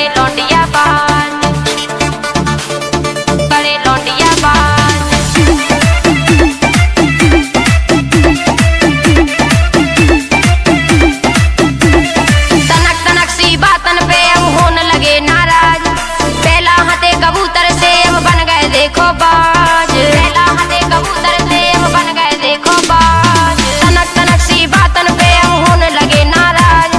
करे लौंडिया बाज, करे लौंडिया बाज। तनक तनक सी बातन पे अब होने लगे नाराज, पहला हते कबूतर से अब बन गए देखो बाज, पहला हते कबूतर से अब बन गए देखो बाज। तनक तनक सी बातन पे अब होने लगे नाराज,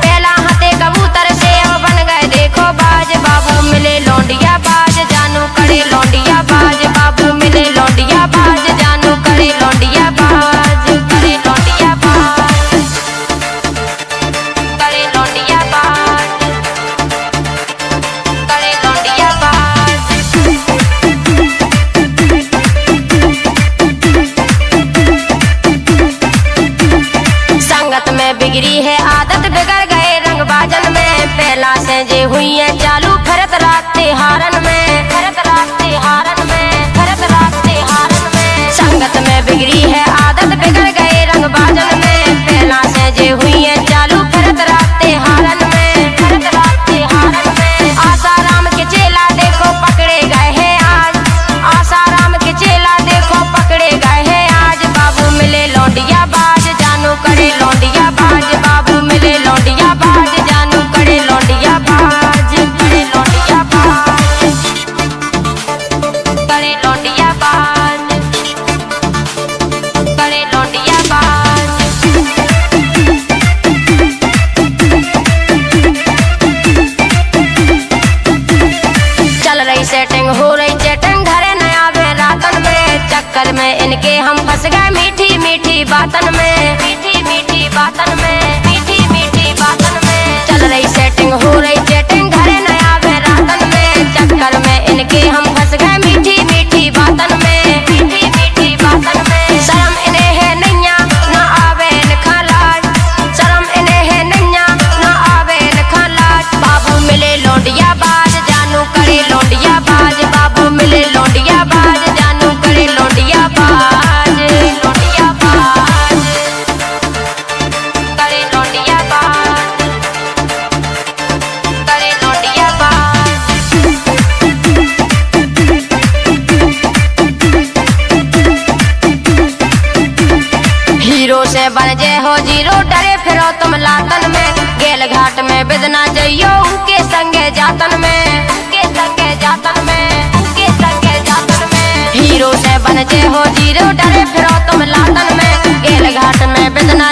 पहला हते कबूतर से अब बन गए देखो बाज। बाबू मिले लौंडिया बाज, जानू करे लौंडिया बाज, बाबू मिले लौंडिया बाज, जानू करे लौंडिया बाज, करे लौंडिया बाज, करे लौंडिया बाज, करे लौंडिया बाज। संगत में बिगड़ी है आदत, बिगड़ गए रंग बाजन में, पहला से जे हुई है चालू फरत रात हारन में, फरत रात हारन में, फरत रात हारन में। संगत में बिगड़ी है आदत, बिगड़ गए रंग बाजन में, पहला से जे हुई है चालू फरत रात हारन में, फरत रात हारन में। आसाराम के चेला देखो पकड़े गए हैं आज, आसाराम के चेला देखो पकड़े गए हैं आज। बाबू मिले लौंडिया बाज, जानू करे लौंडिया बाज, बाबू मिले लौंडिया बाज, जानू करे लौंडिया बाज, करे लौंडिया बाज, करे लौंडिया बाज, करे लौंडिया बाज। चल रही सेटिंग, हो रही चैटिंग, घरे नया वे रातन में, चक्कर में इनके हम फंस गए मीठी मीठी बातन में, मीठी मीठी बातन में, मीठी मीठी बातन में। चल रही सेटिंग, हो रही चैटिंग, घरे नया वे रातन में, चक्कर में इनके हम फंस गए मीठी मीठी बातन में, मीठी मीठी बातन में। शर्म इन्हें है नैया ना आवे इनका लाज, शर्म इन्हें है नैया ना आवे इनका लाज। बाबू मिले लौंडिया बाज, जानू करे लौंडिया बाज, बाबू मिले लौंडिया बाज, जानू करे लौंडिया बाज, लौंडिया बाज, करे लौंडिया बाज, करे लौंडिया बाज। हीरो से बन जे हो जीरो, डरे फिरो तुम लातन में, गेल घाट में बिदना जइयो उनके संगे जातन में, उनके संगे जातन में, उनके संगे जातन में। हीरो से बन जे हो जीरो, डरे फिरो तुम लातन में, गेल घाट में बिदना